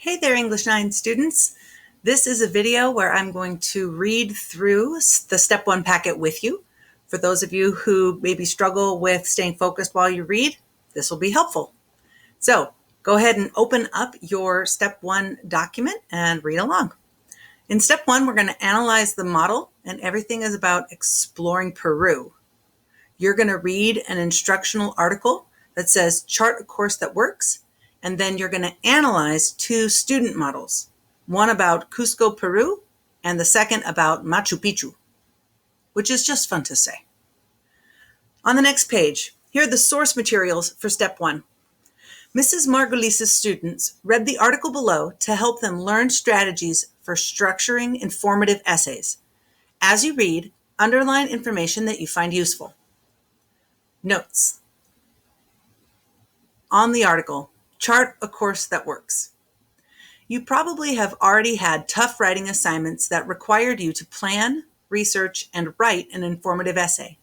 Hey there, English 9 students. This is a video where I'm going to read through the Step 1 packet with you. For those of you who maybe struggle with staying focused while you read, this will be helpful. So go ahead and open up your Step 1 document and read along. In Step 1, we're going to analyze the model, and everything is about exploring Peru. You're going to read an instructional article that says chart a course that works, and then you're going to analyze two student models, one about Cusco, Peru, and the second about Machu Picchu, which is just fun to say. On the next page, here are the source materials for Step 1. Mrs. Margulies' students read the article below to help them learn strategies for structuring informative essays. As you read, underline information that you find useful. Notes. On the article, chart a course that works. You probably have already had tough writing assignments that required you to plan, research, and write an informative essay.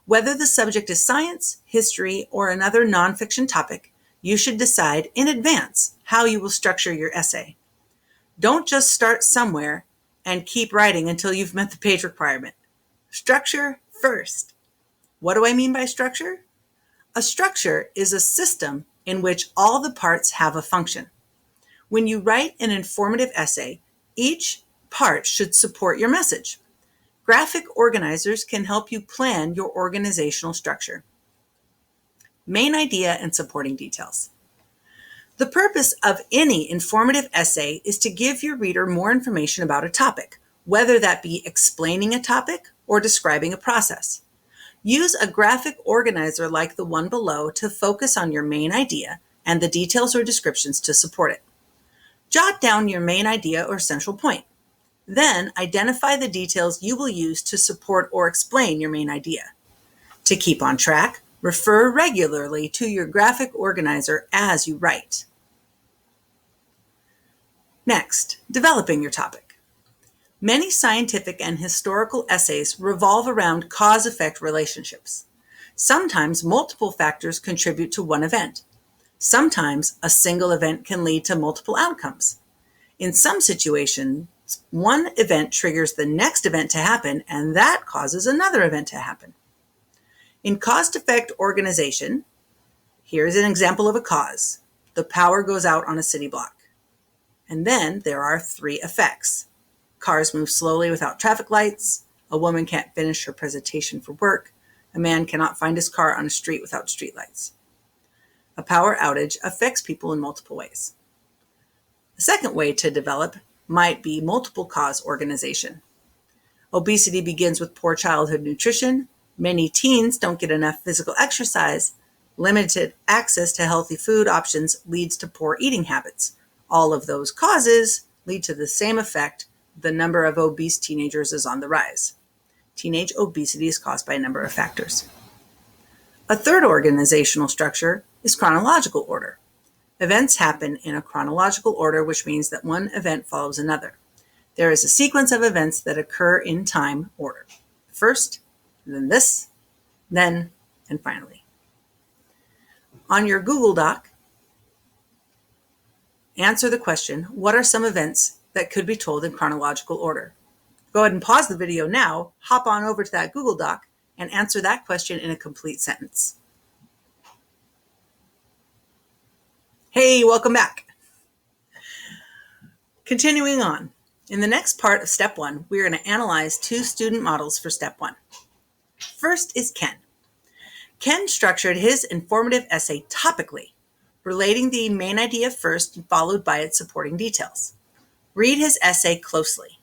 Whether the subject is science, history, or another nonfiction topic, you should decide in advance how you will structure your essay. Don't just start somewhere and keep writing until you've met the page requirement. Structure first. What do I mean by structure? A structure is a system in which all the parts have a function. When you write an informative essay, each part should support your message. Graphic organizers can help you plan your organizational structure. Main idea and supporting details. The purpose of any informative essay is to give your reader more information about a topic, whether that be explaining a topic or describing a process. Use a graphic organizer like the one below to focus on your main idea and the details or descriptions to support it. Jot down your main idea or central point. Then identify the details you will use to support or explain your main idea. To keep on track, refer regularly to your graphic organizer as you write. Next, developing your topic. Many scientific and historical essays revolve around cause-effect relationships. Sometimes multiple factors contribute to one event. Sometimes a single event can lead to multiple outcomes. In some situations, one event triggers the next event to happen, and that causes another event to happen. In cause-effect organization, here's an example of a cause. The power goes out on a city block. And then there are three effects. Cars move slowly without traffic lights. A woman can't finish her presentation for work. A man cannot find his car on a street without streetlights. A power outage affects people in multiple ways. The second way to develop might be multiple cause organization. Obesity begins with poor childhood nutrition. Many teens don't get enough physical exercise. Limited access to healthy food options leads to poor eating habits. All of those causes lead to the same effect. The number of obese teenagers is on the rise. Teenage obesity is caused by a number of factors. A third organizational structure is chronological order. Events happen in a chronological order, which means that one event follows another. There is a sequence of events that occur in time order. First, then this, then, and finally. On your Google Doc, answer the question, what are some events that could be told in chronological order? Go ahead and pause the video now, hop on over to that Google Doc, and answer that question in a complete sentence. Hey, welcome back. Continuing on, in the next part of Step 1, we are going to analyze two student models for Step 1. First is Ken. Ken structured his informative essay topically, relating the main idea first, followed by its supporting details. Read his essay closely.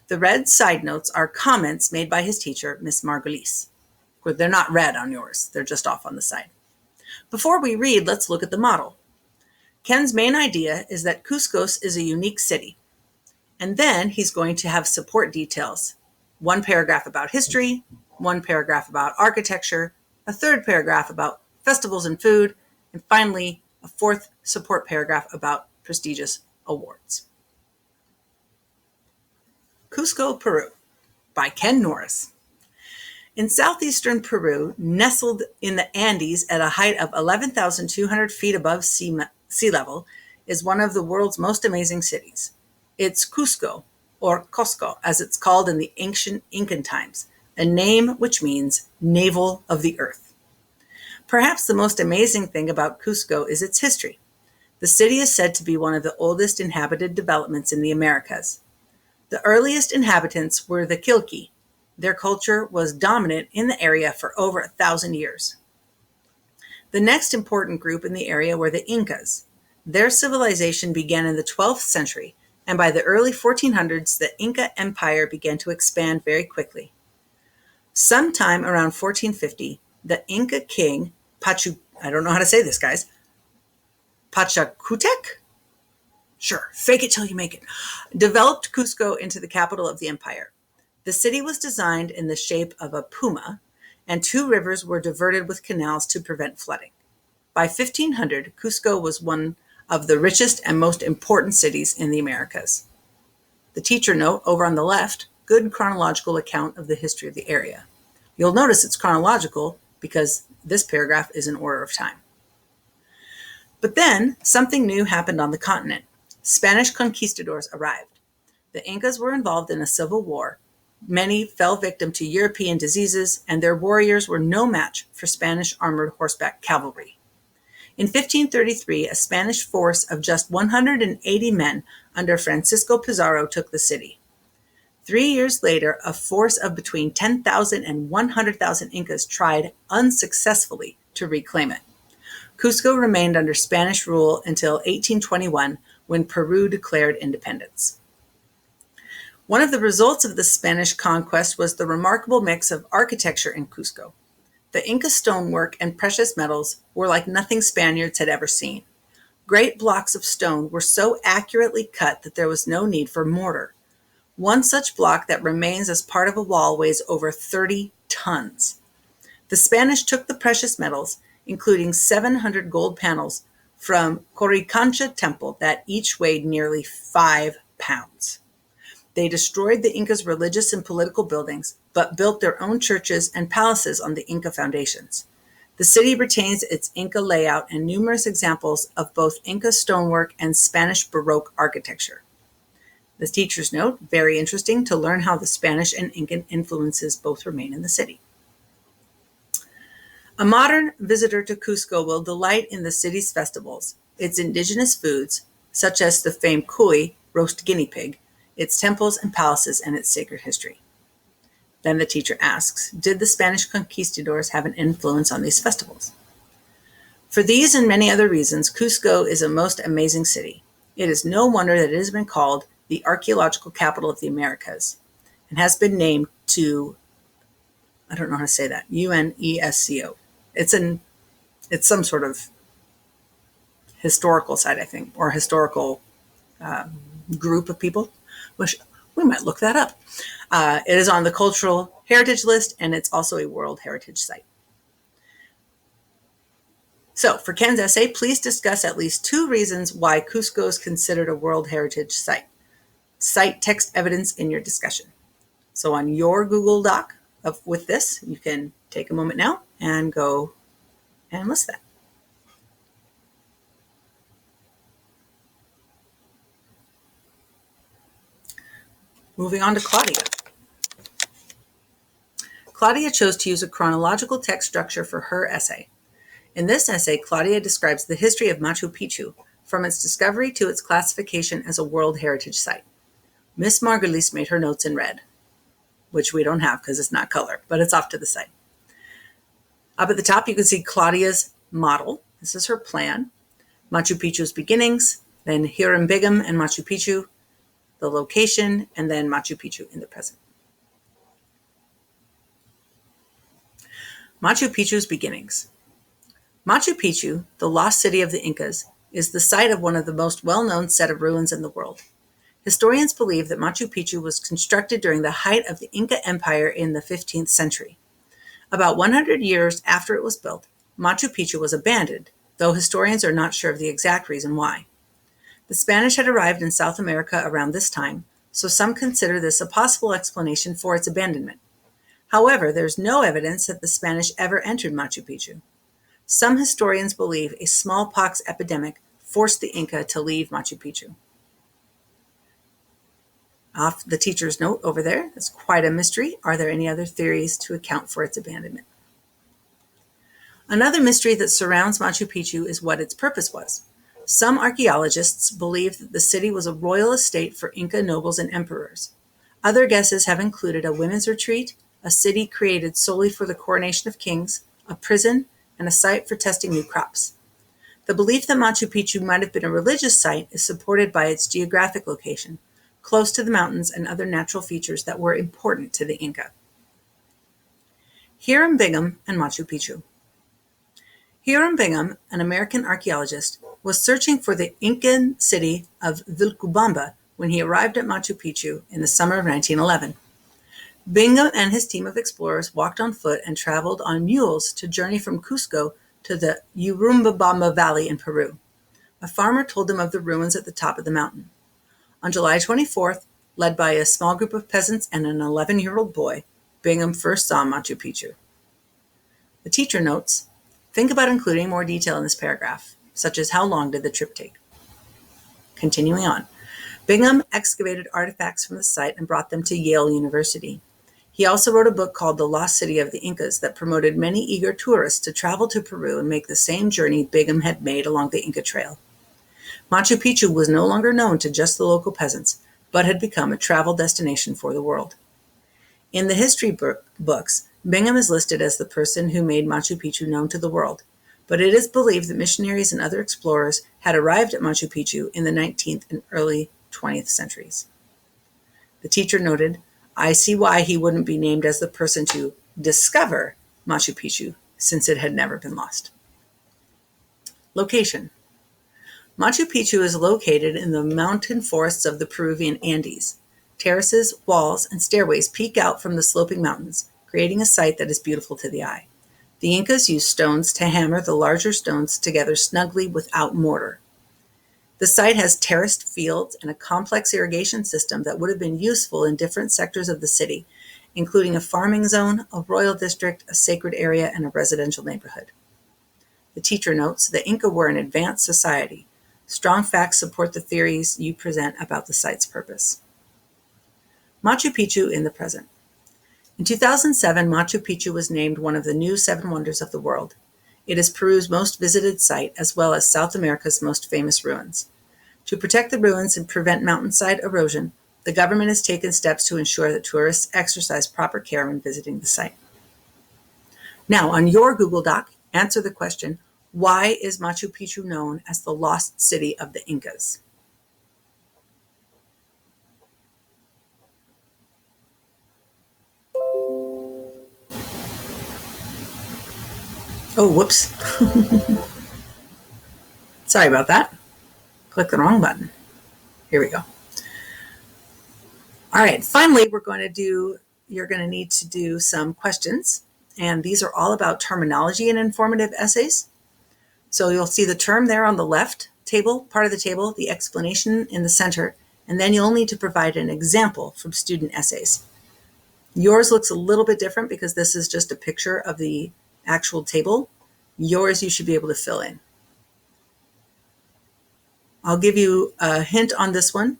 The red side notes are comments made by his teacher, Miss Margulies. They're not red on yours, they're just off on the side. Before we read, let's look at the model. Ken's main idea is that Cusco is a unique city. And then he's going to have support details. One paragraph about history, one paragraph about architecture, a third paragraph about festivals and food, and finally, a fourth support paragraph about prestigious awards. Cusco, Peru, by Ken Norris. In southeastern Peru, nestled in the Andes at a height of 11,200 feet above sea level, is one of the world's most amazing cities. It's Cusco, or Cusco, as it's called in the ancient Incan times, a name which means navel of the earth. Perhaps the most amazing thing about Cusco is its history. The city is said to be one of the oldest inhabited developments in the Americas. The earliest inhabitants were the Quilchi. Their culture was dominant in the area for over 1,000 years. The next important group in the area were the Incas. Their civilization began in the 12th century, and by the early 1400s, the Inca Empire began to expand very quickly. Sometime around 1450, the Inca king, I don't know how to say this, guys, Pachacutec? Sure, fake it till you make it, developed Cusco into the capital of the empire. The city was designed in the shape of a puma, and 2 rivers were diverted with canals to prevent flooding. By 1500, Cusco was one of the richest and most important cities in the Americas. The teacher note over on the left, good chronological account of the history of the area. You'll notice it's chronological because this paragraph is in order of time. But then something new happened on the continent. Spanish conquistadors arrived. The Incas were involved in a civil war. Many fell victim to European diseases, and their warriors were no match for Spanish armored horseback cavalry. In 1533, a Spanish force of just 180 men under Francisco Pizarro took the city. 3 years later, a force of between 10,000 and 100,000 Incas tried unsuccessfully to reclaim it. Cusco remained under Spanish rule until 1821, when Peru declared independence. One of the results of the Spanish conquest was the remarkable mix of architecture in Cusco. The Inca stonework and precious metals were like nothing Spaniards had ever seen. Great blocks of stone were so accurately cut that there was no need for mortar. One such block that remains as part of a wall weighs over 30 tons. The Spanish took the precious metals, including 700 gold panels, from Coricancha Temple that each weighed nearly 5 pounds. They destroyed the Incas' religious and political buildings, but built their own churches and palaces on the Inca foundations. The city retains its Inca layout and numerous examples of both Inca stonework and Spanish Baroque architecture. The teacher's note, very interesting to learn how the Spanish and Incan influences both remain in the city. A modern visitor to Cusco will delight in the city's festivals, its indigenous foods, such as the famed cuy, roast guinea pig, its temples and palaces, and its sacred history. Then the teacher asks, did the Spanish conquistadors have an influence on these festivals? For these and many other reasons, Cusco is a most amazing city. It is no wonder that it has been called the archaeological capital of the Americas and has been named to, I don't know how to say that, UNESCO. It's some sort of historical site, I think, or historical group of people, which we might look that up. It is on the Cultural Heritage List, and it's also a World Heritage Site. So, for Ken's essay, please discuss at least 2 reasons why Cusco is considered a World Heritage Site. Cite text evidence in your discussion. So on your Google Doc with this, you can take a moment now and go and list that. Moving on to Claudia. Claudia chose to use a chronological text structure for her essay. In this essay, Claudia describes the history of Machu Picchu from its discovery to its classification as a World Heritage Site. Miss Margulies made her notes in red, which we don't have because it's not color, but it's off to the side. Up at the top, you can see Claudia's model. This is her plan. Machu Picchu's beginnings, then Hiram Bingham and Machu Picchu, the location, and then Machu Picchu in the present. Machu Picchu's beginnings. Machu Picchu, the lost city of the Incas, is the site of one of the most well-known set of ruins in the world. Historians believe that Machu Picchu was constructed during the height of the Inca Empire in the 15th century. About 100 years after it was built, Machu Picchu was abandoned, though historians are not sure of the exact reason why. The Spanish had arrived in South America around this time, so some consider this a possible explanation for its abandonment. However, there's no evidence that the Spanish ever entered Machu Picchu. Some historians believe a smallpox epidemic forced the Inca to leave Machu Picchu? Off the teacher's note over there, it's quite a mystery. Are there any other theories to account for its abandonment? Another mystery that surrounds Machu Picchu is what its purpose was. Some archaeologists believe that the city was a royal estate for Inca nobles and emperors. Other guesses have included a women's retreat, a city created solely for the coronation of kings, a prison, and a site for testing new crops. The belief that Machu Picchu might have been a religious site is supported by its geographic location, close to the mountains and other natural features that were important to the Inca. Hiram Bingham and Machu Picchu. Hiram Bingham, an American archaeologist, was searching for the Incan city of Vilcabamba when he arrived at Machu Picchu in the summer of 1911. Bingham and his team of explorers walked on foot and traveled on mules to journey from Cusco to the Urubamba Valley in Peru. A farmer told them of the ruins at the top of the mountain. On July 24th, led by a small group of peasants and an 11-year-old boy, Bingham first saw Machu Picchu. The teacher notes, think about including more detail in this paragraph, such as how long did the trip take? Continuing on, Bingham excavated artifacts from the site and brought them to Yale University. He also wrote a book called The Lost City of the Incas that promoted many eager tourists to travel to Peru and make the same journey Bingham had made along the Inca Trail. Machu Picchu was no longer known to just the local peasants, but had become a travel destination for the world. In the history books, Bingham is listed as the person who made Machu Picchu known to the world, but it is believed that missionaries and other explorers had arrived at Machu Picchu in the 19th and early 20th centuries. The teacher noted, I see why he wouldn't be named as the person to discover Machu Picchu, since it had never been lost. Location. Machu Picchu is located in the mountain forests of the Peruvian Andes. Terraces, walls, and stairways peek out from the sloping mountains, creating a site that is beautiful to the eye. The Incas used stones to hammer the larger stones together snugly without mortar. The site has terraced fields and a complex irrigation system that would have been useful in different sectors of the city, including a farming zone, a royal district, a sacred area, and a residential neighborhood. The teacher notes, the Inca were an advanced society. Strong facts support the theories you present about the site's purpose. Machu Picchu in the present. In 2007, Machu Picchu was named one of the new 7 wonders of the world. It is Peru's most visited site, as well as South America's most famous ruins. To protect the ruins and prevent mountainside erosion, the government has taken steps to ensure that tourists exercise proper care when visiting the site. Now, on your Google Doc, answer the question, why is Machu Picchu known as the lost city of the Incas? Oh, whoops. Sorry about that. Click the wrong button. Here we go. All right, finally, you're going to need to do some questions. And these are all about terminology in informative essays. So you'll see the term there on the left part of the table, the explanation in the center, and then you'll need to provide an example from student essays. Yours looks a little bit different because this is just a picture of the actual table. Yours you should be able to fill in. I'll give you a hint on this one.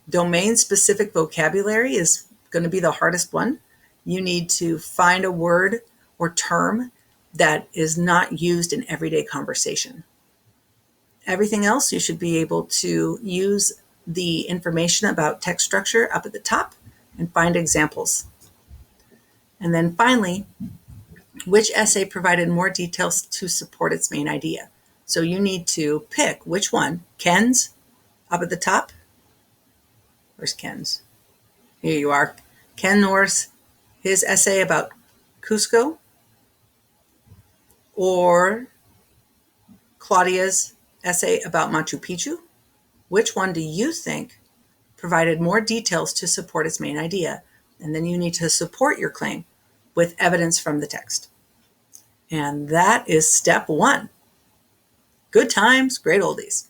Domain-specific vocabulary is going to be the hardest one. You need to find a word or term that is not used in everyday conversation. Everything else, you should be able to use the information about text structure up at the top and find examples. And then finally, which essay provided more details to support its main idea? So you need to pick which one. Ken's up at the top. Where's Ken's? Here you are. Ken Norris, his essay about Cusco, or Claudia's essay about Machu Picchu. Which one do you think provided more details to support its main idea? And then you need to support your claim with evidence from the text. And that is step 1. Good times, great oldies.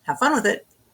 Have fun with it.